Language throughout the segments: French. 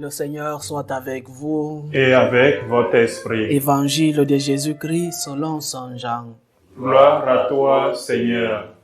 Le Seigneur soit avec vous. Et avec votre esprit. Évangile de Jésus-Christ selon Saint Jean. Gloire à toi, Seigneur.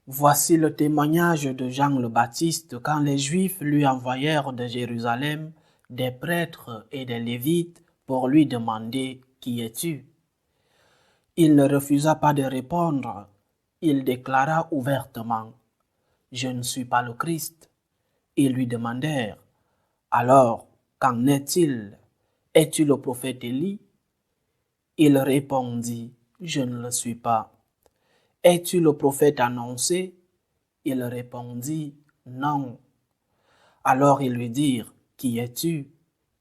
Voici le témoignage de Jean le Baptiste quand les Juifs lui envoyèrent de Jérusalem des prêtres et des Lévites pour lui demander « Qui es-tu » Il ne refusa pas de répondre. Il déclara ouvertement « Je ne suis pas le Christ ». Ils lui demandèrent « Alors, qu'en est-il? Es-tu le prophète Élie » Il répondit « Je ne le suis pas ». « Es-tu le prophète annoncé » Il répondit « Non ». Alors ils lui dirent « Qui es-tu »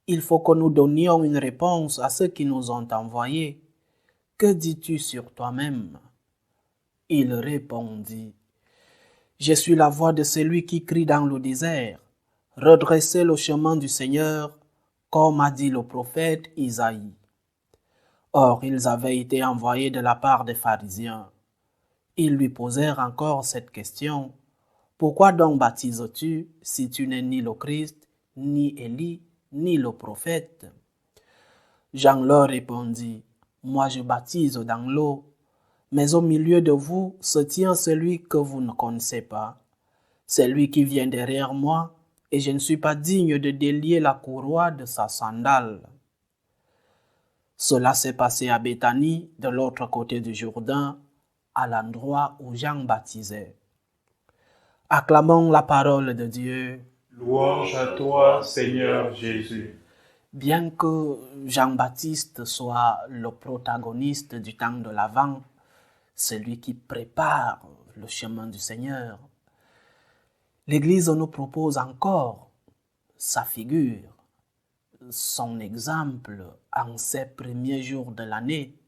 Il faut que nous donnions une réponse à ceux qui nous ont envoyés. « Que dis-tu sur toi-même » Il répondit « Je suis la voix de celui qui crie dans le désert. Redressez le chemin du Seigneur, comme a dit le prophète Isaïe. » Or, ils avaient été envoyés de la part des pharisiens. Ils lui posèrent encore cette question. « Pourquoi donc baptises-tu si tu n'es ni le Christ, ni Élie, ni le prophète ?» Jean leur répondit. « Moi je baptise dans l'eau, mais au milieu de vous se tient celui que vous ne connaissez pas. C'est lui qui vient derrière moi, et je ne suis pas digne de délier la courroie de sa sandale. » Cela s'est passé à Béthanie, de l'autre côté du Jourdain, à l'endroit où Jean baptisait. Acclamons la parole de Dieu. Louange à toi, Seigneur Jésus. Bien que Jean-Baptiste soit le protagoniste du temps de l'Avent, celui qui prépare le chemin du Seigneur, l'Église nous propose encore sa figure, son exemple en ces premiers jours de l'année,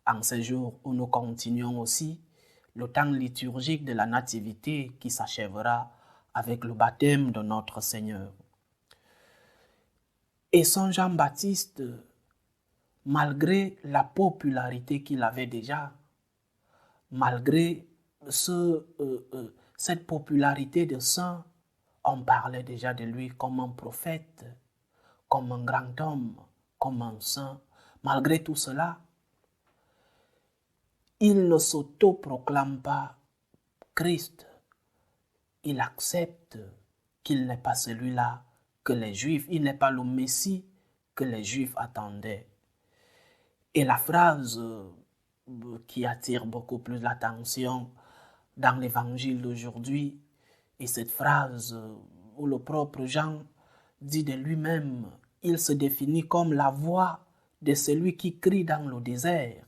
en ces jours où nous continuons aussi le temps liturgique de la Nativité qui s'achèvera avec le baptême de notre Seigneur. Et Saint Jean-Baptiste, malgré la popularité qu'il avait déjà, malgré cette popularité de saint, on parlait déjà de lui comme un prophète, comme un grand homme, comme un saint. Malgré tout cela, il ne s'auto-proclame pas Christ. Il accepte qu'il n'est pas celui-là que les Juifs, il n'est pas le Messie que les Juifs attendaient. Et la phrase qui attire beaucoup plus l'attention dans l'évangile d'aujourd'hui est cette phrase où le propre Jean dit de lui-même, il se définit comme la voix de celui qui crie dans le désert.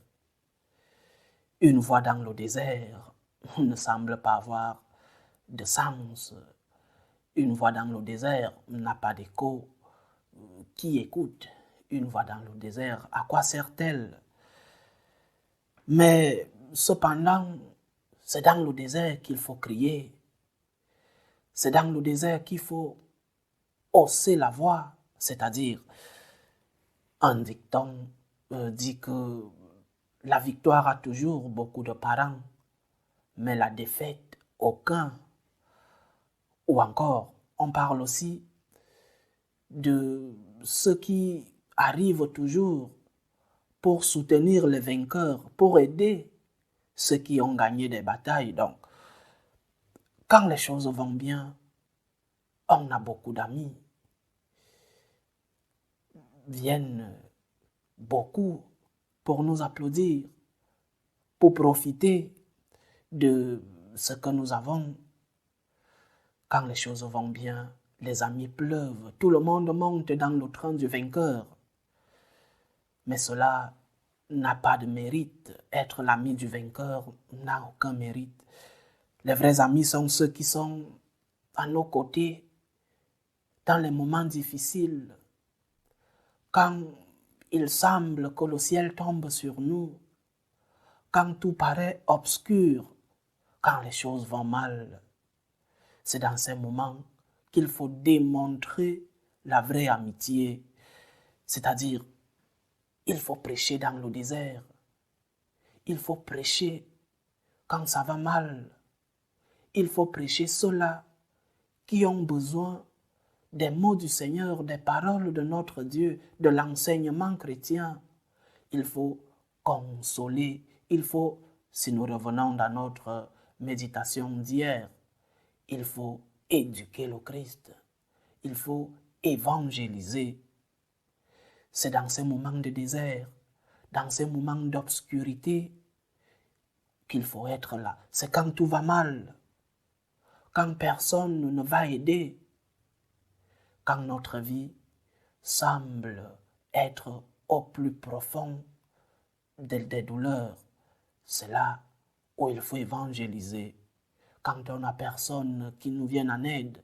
Une voix dans le désert ne semble pas avoir de sens. Une voix dans le désert n'a pas d'écho. Qui écoute une voix dans le désert? À quoi sert-elle? Mais cependant, c'est dans le désert qu'il faut crier. C'est dans le désert qu'il faut hausser la voix. C'est-à-dire, un dicton dit que la victoire a toujours beaucoup de parents, mais la défaite, aucun. Ou encore, on parle aussi de ceux qui arrivent toujours pour soutenir les vainqueurs, pour aider ceux qui ont gagné des batailles. Donc, quand les choses vont bien, on a beaucoup d'amis. Viennent beaucoup pour nous applaudir, pour profiter de ce que nous avons. Quand les choses vont bien, les amis pleuvent, tout le monde monte dans le train du vainqueur. Mais cela n'a pas de mérite. Être l'ami du vainqueur n'a aucun mérite. Les vrais amis sont ceux qui sont à nos côtés dans les moments difficiles. Quand il semble que le ciel tombe sur nous, quand tout paraît obscur, quand les choses vont mal, c'est dans ces moments qu'il faut démontrer la vraie amitié. C'est-à-dire, il faut prêcher dans le désert. Il faut prêcher quand ça va mal. Il faut prêcher ceux-là qui ont besoin des mots du Seigneur, des paroles de notre Dieu, de l'enseignement chrétien. Il faut consoler, il faut, si nous revenons dans notre méditation d'hier, il faut éduquer le Christ, il faut évangéliser. C'est dans ces moments de désert, dans ces moments d'obscurité qu'il faut être là. C'est quand tout va mal, quand personne ne va aider, quand notre vie semble être au plus profond des douleurs. C'est là où il faut évangéliser. Quand on n'a personne qui nous vienne en aide,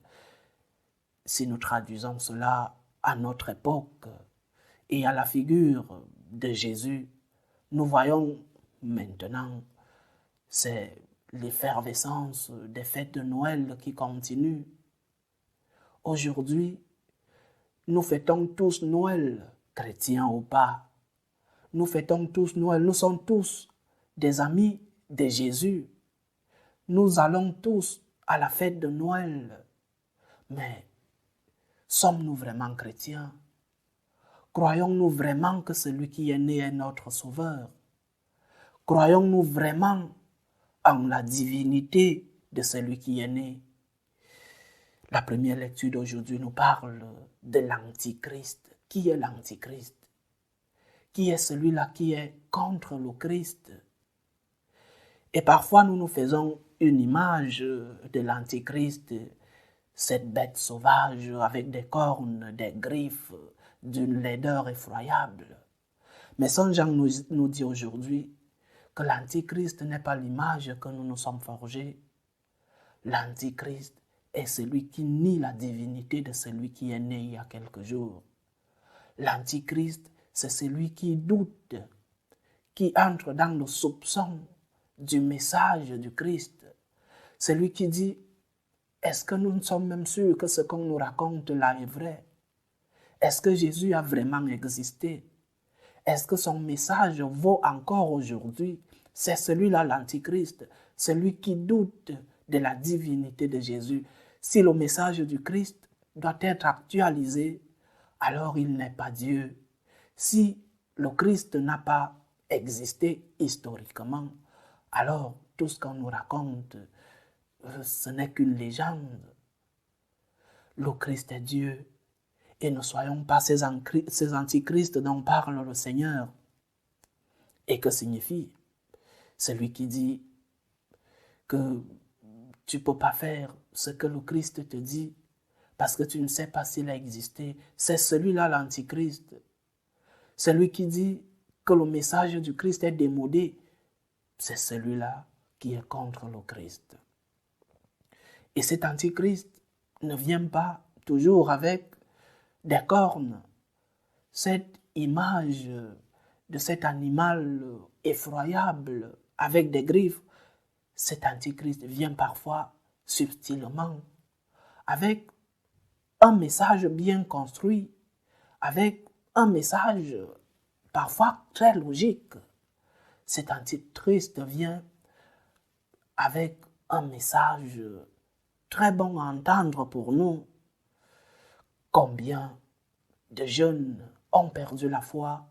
si nous traduisons cela à notre époque et à la figure de Jésus, nous voyons maintenant, c'est l'effervescence des fêtes de Noël qui continue. Aujourd'hui, nous fêtons tous Noël, chrétiens ou pas. Nous fêtons tous Noël, nous sommes tous des amis de Jésus. Nous allons tous à la fête de Noël. Mais sommes-nous vraiment chrétiens? Croyons-nous vraiment que celui qui est né est notre Sauveur? Croyons-nous vraiment en la divinité de celui qui est né? La première lecture d'aujourd'hui nous parle de l'Antichrist. Qui est l'Antichrist? Qui est celui-là qui est contre le Christ? Et parfois nous nous faisons une image de l'Antichrist, cette bête sauvage avec des cornes, des griffes, d'une laideur effroyable. Mais Saint Jean nous dit aujourd'hui que l'Antichrist n'est pas l'image que nous nous sommes forgés. L'Antichrist est celui qui nie la divinité de celui qui est né il y a quelques jours. L'Antichrist, c'est celui qui doute, qui entre dans le soupçon du message du Christ. Celui qui dit, est-ce que nous sommes même sûrs que ce qu'on nous raconte là est vrai? Est-ce que Jésus a vraiment existé? Est-ce que son message vaut encore aujourd'hui? C'est celui-là l'Antichrist, celui qui doute de la divinité de Jésus. Si le message du Christ doit être actualisé, alors il n'est pas Dieu. Si le Christ n'a pas existé historiquement, alors tout ce qu'on nous raconte, ce n'est qu'une légende. Le Christ est Dieu. Et ne soyons pas ces antichrists dont parle le Seigneur. Et que signifie celui qui dit que tu ne peux pas faire ce que le Christ te dit parce que tu ne sais pas s'il a existé. C'est celui-là l'Antichrist. Celui qui dit que le message du Christ est démodé, c'est celui-là qui est contre le Christ. Et cet Antichrist ne vient pas toujours avec des cornes. Cette image de cet animal effroyable avec des griffes, cet Antichrist vient parfois subtilement, avec un message bien construit, avec un message parfois très logique. Cet Antichrist vient avec un message très bon à entendre pour nous. Combien de jeunes ont perdu la foi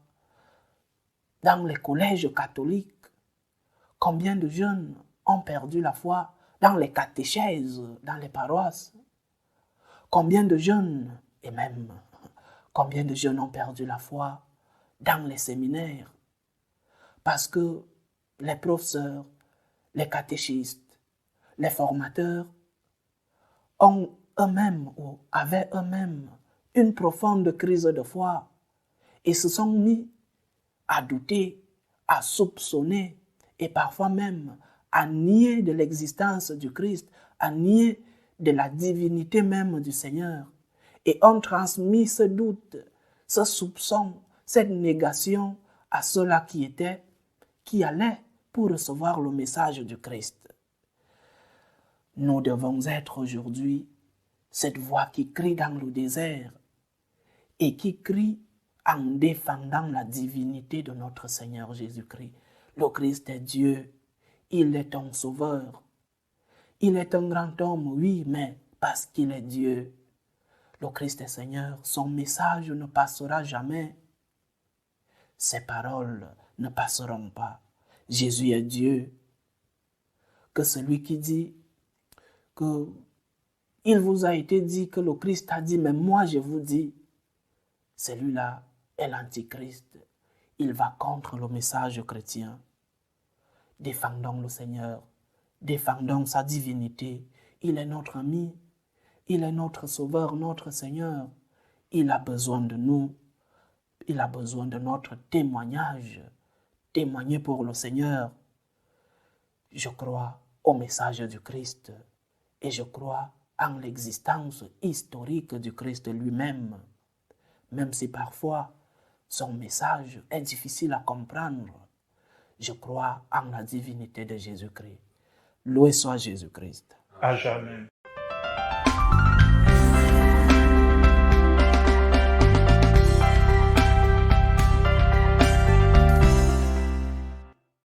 dans les collèges catholiques? Combien de jeunes ont perdu la foi dans les catéchèses, dans les paroisses? Combien de jeunes, et même combien de jeunes ont perdu la foi dans les séminaires? Parce que les professeurs, les catéchistes, les formateurs ont eux-mêmes ou avaient eux-mêmes une profonde crise de foi et se sont mis à douter, à soupçonner et parfois même à nier de l'existence du Christ, à nier de la divinité même du Seigneur et ont transmis ce doute, ce soupçon, cette négation à ceux-là qui allaient pour recevoir le message du Christ. Nous devons être aujourd'hui cette voix qui crie dans le désert et qui crie en défendant la divinité de notre Seigneur Jésus-Christ. Le Christ est Dieu, il est un sauveur. Il est un grand homme, oui, mais parce qu'il est Dieu. Le Christ est Seigneur, son message ne passera jamais. Ses paroles ne passeront pas. Jésus est Dieu. Que celui qui dit que il vous a été dit, que le Christ a dit, mais moi je vous dis, celui-là est l'Antichrist. Il va contre le message chrétien. Défendons le Seigneur, défendons sa divinité. Il est notre ami, il est notre Sauveur, notre Seigneur. Il a besoin de nous, il a besoin de notre témoignage. Témoigner pour le Seigneur. Je crois au message du Christ et je crois en l'existence historique du Christ lui-même, même si parfois son message est difficile à comprendre. Je crois en la divinité de Jésus-Christ. Loué soit Jésus-Christ. À jamais.